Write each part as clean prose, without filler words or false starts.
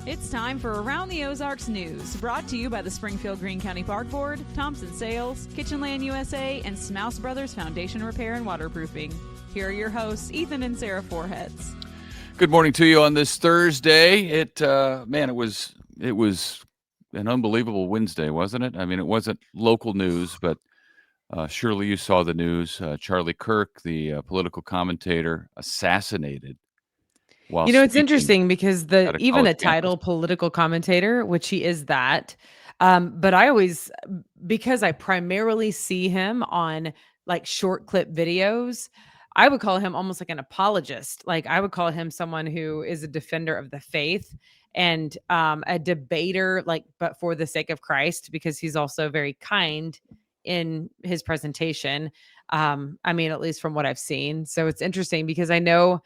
It's time for Around the Ozarks News, brought to you by the Springfield-Greene County Park Board, Thompson Sales, Kitchenland USA, and Smouse Brothers Foundation Repair and Waterproofing. Here are your hosts, Ethan and Sarah Foreheads. Good morning to you on this Thursday. It was an unbelievable Wednesday, wasn't it? I mean, it wasn't local news, but surely you saw the news. Charlie Kirk, the political commentator, assassinated while it's speaking interesting because at a even college the title campus. political commentator, which he is that, but because I primarily see him on like short clip videos, I would call him almost like an apologist. Like I would call him someone who is a defender of the faith and a debater, like, but for the sake of Christ, because he's also very kind in his presentation. At least from what I've seen. So it's interesting because I know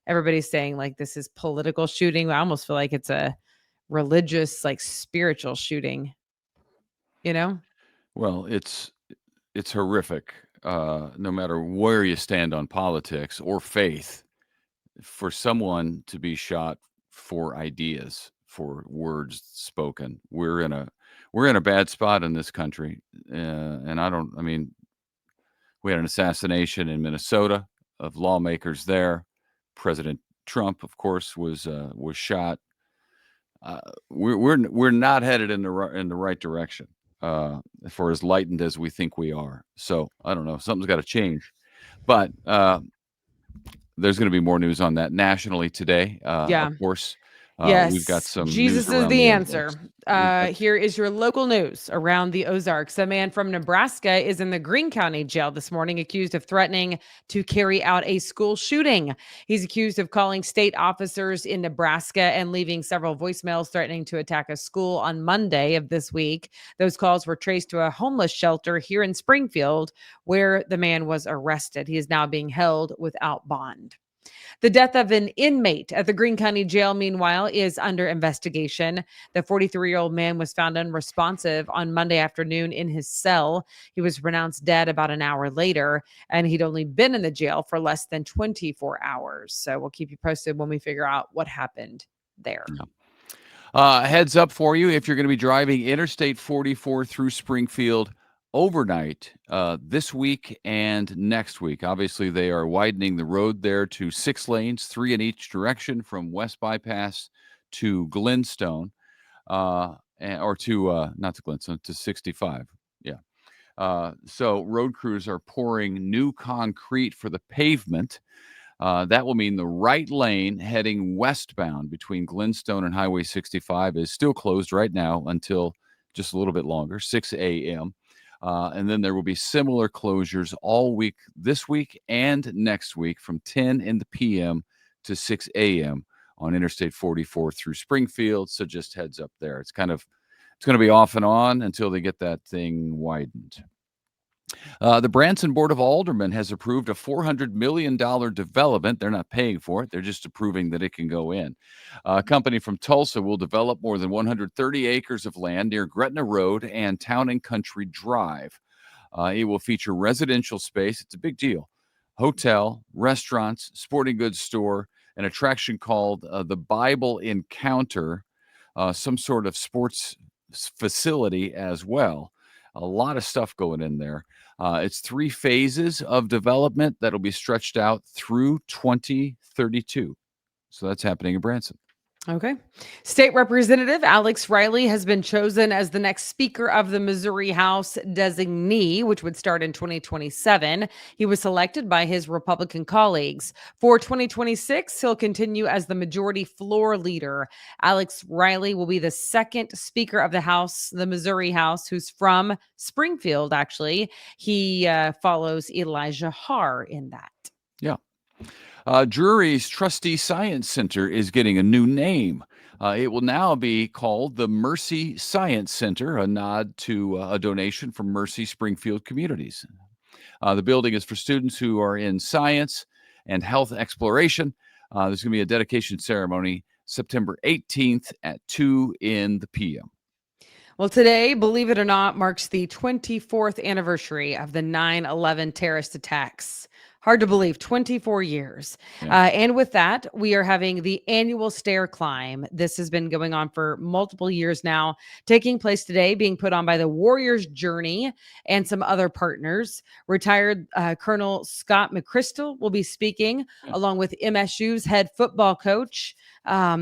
everybody's saying like this is political shooting. I almost feel like it's a religious, like spiritual shooting, Well, it's horrific. No matter where you stand on politics or faith, for someone to be shot for ideas, for words spoken, we're in a bad spot in this country. And we had an assassination in Minnesota of lawmakers there. President Trump, of course, was shot. We're not headed in the right direction, for as lightened as we think we are. So I don't know. Something's got to change, but there's going to be more news on that nationally today. Yeah. Of course. Yes, We've got some Jesus news is around the Ozarks. answer. Here is your local news around the Ozarks. A man from Nebraska is in the Greene County jail this morning, accused of threatening to carry out a school shooting. He's accused of calling state officers in Nebraska and leaving several voicemails threatening to attack a school on Monday of this week. Those calls were traced to a homeless shelter here in Springfield, where the man was arrested. He is now being held without bond. The death of an inmate at the Greene County Jail, meanwhile, is under investigation. The 43-year-old man was found unresponsive on Monday afternoon in his cell. He was pronounced dead about an hour later, and he'd only been in the jail for less than 24 hours. So we'll keep you posted when we figure out what happened there. Heads up for you, if you're going to be driving Interstate 44 through Springfield overnight this week and next week. Obviously, they are widening the road there to 6 lanes, 3 in each direction from West Bypass to Glenstone, not to Glenstone, to 65. Yeah. So road crews are pouring new concrete for the pavement. That will mean the right lane heading westbound between Glenstone and Highway 65 is still closed right now until just a little bit longer, 6 a.m. And then there will be similar closures all week, this week and next week, from 10 in the p.m. to 6 a.m. on Interstate 44 through Springfield. So just heads up there. It's going to be off and on until they get that thing widened. The Branson Board of Aldermen has approved a $400 million development. They're not paying for it. They're just approving that it can go in. A company from Tulsa will develop more than 130 acres of land near Gretna Road and Town and Country Drive. It will feature residential space. It's a big deal. Hotel, restaurants, sporting goods store, an attraction called the Bible Encounter, some sort of sports facility as well. A lot of stuff going in there. It's 3 phases of development that'll be stretched out through 2032. So that's happening in Branson. Okay. State Representative Alex Riley has been chosen as the next Speaker of the Missouri House designee, which would start in 2027. He was selected by his Republican colleagues. For 2026, he'll continue as the majority floor leader. Alex Riley will be the second Speaker of the House, the Missouri House, who's from Springfield, actually. He follows Elijah Haar in that. Yeah. Drury's Trustee Science Center is getting a new name. It will now be called the Mercy Science Center, a nod to a donation from Mercy Springfield Communities. The building is for students who are in science and health exploration. There's going to be a dedication ceremony September 18th at 2 in the p.m. Well, today, believe it or not, marks the 24th anniversary of the 9/11 terrorist attacks. Hard to believe, 24 years. Yeah. And with that, we are having the annual stair climb. This has been going on for multiple years now, taking place today, being put on by the Warriors Journey and some other partners. Retired Colonel Scott McChrystal will be speaking, along with MSU's head football coach.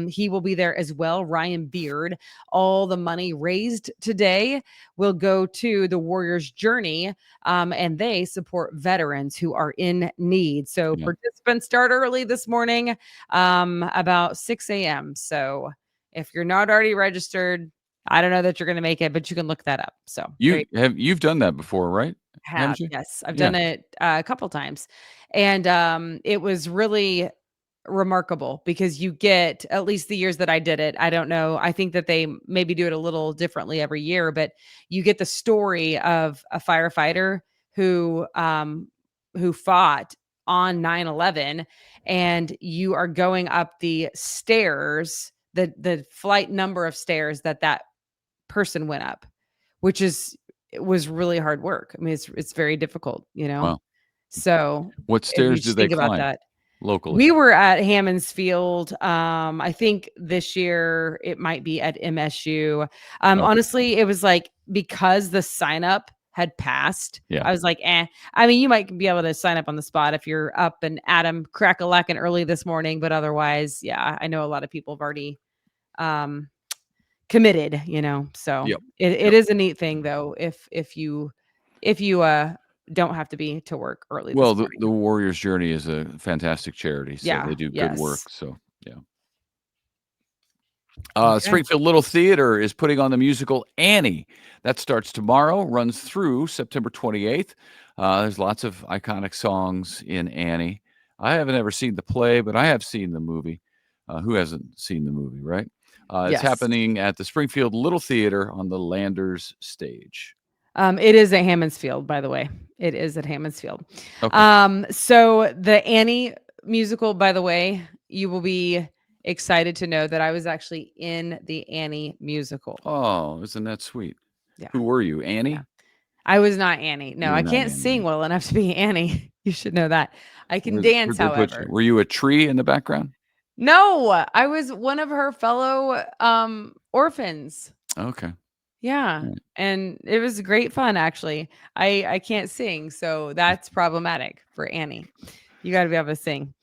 He will be there as well, Ryan Beard. All the money raised today will go to the Warriors Journey, and they support veterans who are in need. So participants start early this morning, about 6 a.m. So if you're not already registered, I don't know that you're going to make it, but you can look that up. So you've done that before, right? Haven't you? Yes, I've done it a couple times, and it was really remarkable because you get, at least the years that I did it, I don't know, I think that they maybe do it a little differently every year, but you get the story of a firefighter who fought on 9/11, and you are going up the stairs, the flight number of stairs that person went up, which it was really hard work. I mean, it's very difficult, Wow. So What if you stairs do just they think about climb that. locally? We were at Hammons Field. I think this year it might be at MSU. Okay. Honestly, it was like, because the sign up had passed, Yeah. I was like, I mean, you might be able to sign up on the spot if you're up and Adam crack-a-lackin' early this morning, but otherwise, yeah, I know a lot of people have already committed, so it is a neat thing though, if you don't have to be to work early this Well, morning. the Warriors Journey is a fantastic charity, so Yeah, they do good work. yes. So yeah. Okay. Springfield Little Theater is putting on the musical Annie. That starts tomorrow, runs through September 28th. There's lots of iconic songs in Annie. I haven't ever seen the play, but I have seen the movie. Who hasn't seen the movie, right? It's Yes. happening at the Springfield Little Theater on the Landers stage. It is at Hammons Field, by the way. It is at Hammons Field. Okay. So the Annie musical, by the way, you will be excited to know that I was actually in the Annie musical. Oh, isn't that sweet? Yeah. Who were you, Annie? Yeah. I was not Annie. No, You were I not can't Annie. sing well enough to be Annie. You should know that. I can dance, Where'd they put you? however. Were you a tree in the background? No, I was one of her fellow orphans. Okay. Yeah. Right. And it was great fun, actually. I can't sing, so that's problematic for Annie. You got to be able to sing.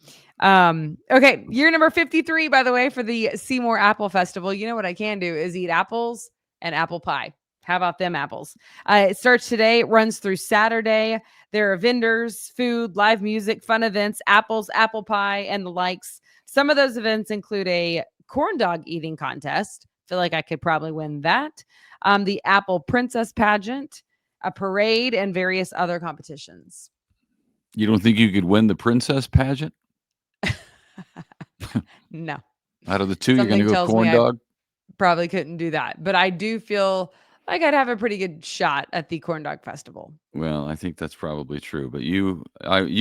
Okay, year number 53, by the way, for the Seymour Apple Festival. You know what I can do is eat apples and apple pie. How about them apples? It starts today, it runs through Saturday. There are vendors, food, live music, fun events, apples, apple pie, and the likes. Some of those events include a corn dog eating contest. Feel like I could probably win that. The Apple Princess Pageant, a parade, and various other competitions. You don't think you could win the princess pageant? No. Out of the two, Something you're going to go tells corn me dog? Probably couldn't do that, but I do feel like I'd have a pretty good shot at the corn dog festival. Well, I think that's probably true, but you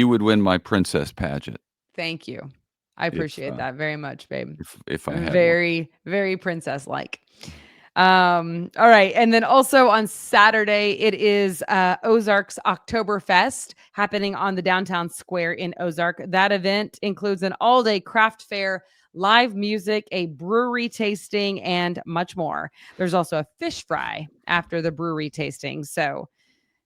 would win my princess pageant. Thank you. I appreciate that very much, babe. If I had very, very princess-like. All right. And then also on Saturday, it is Ozarks Oktoberfest happening on the downtown square in Ozark. That event includes an all-day craft fair, live music, a brewery tasting, and much more. There's also a fish fry after the brewery tasting. So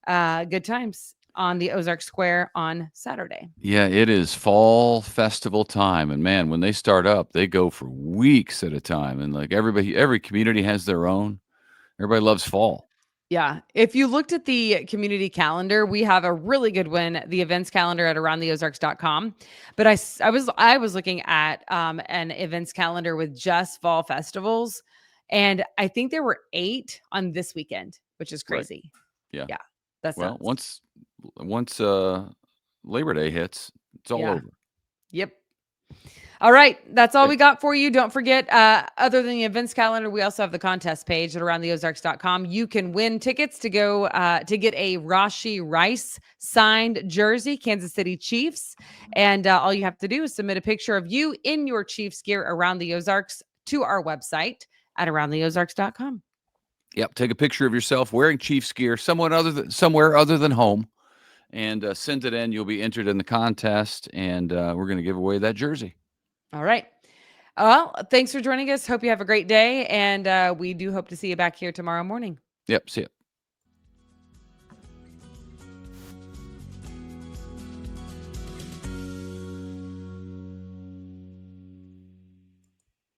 good times on the Ozark Square on Saturday. Yeah, it is fall festival time. And man, when they start up, they go for weeks at a time. And like every community has their own. Everybody loves fall. Yeah. If you looked at the community calendar, we have a really good one, the events calendar at aroundtheozarks.com. But I was looking at an events calendar with just fall festivals. And I think there were 8 on this weekend, which is crazy. Right. Yeah. That's well, once Labor Day hits, it's all over. Yep. All right. That's all we got for you. Don't forget, other than the events calendar, we also have the contest page at aroundtheozarks.com. You can win tickets to go to get a Rashee Rice signed jersey, Kansas City Chiefs. And all you have to do is submit a picture of you in your Chiefs gear around the Ozarks to our website at aroundtheozarks.com. Yep. Take a picture of yourself wearing Chiefs gear somewhere other than home. and send it in. You'll be entered in the contest, and we're going to give away that jersey. All right. Well, thanks for joining us. Hope you have a great day, and we do hope to see you back here tomorrow morning. Yep. See ya.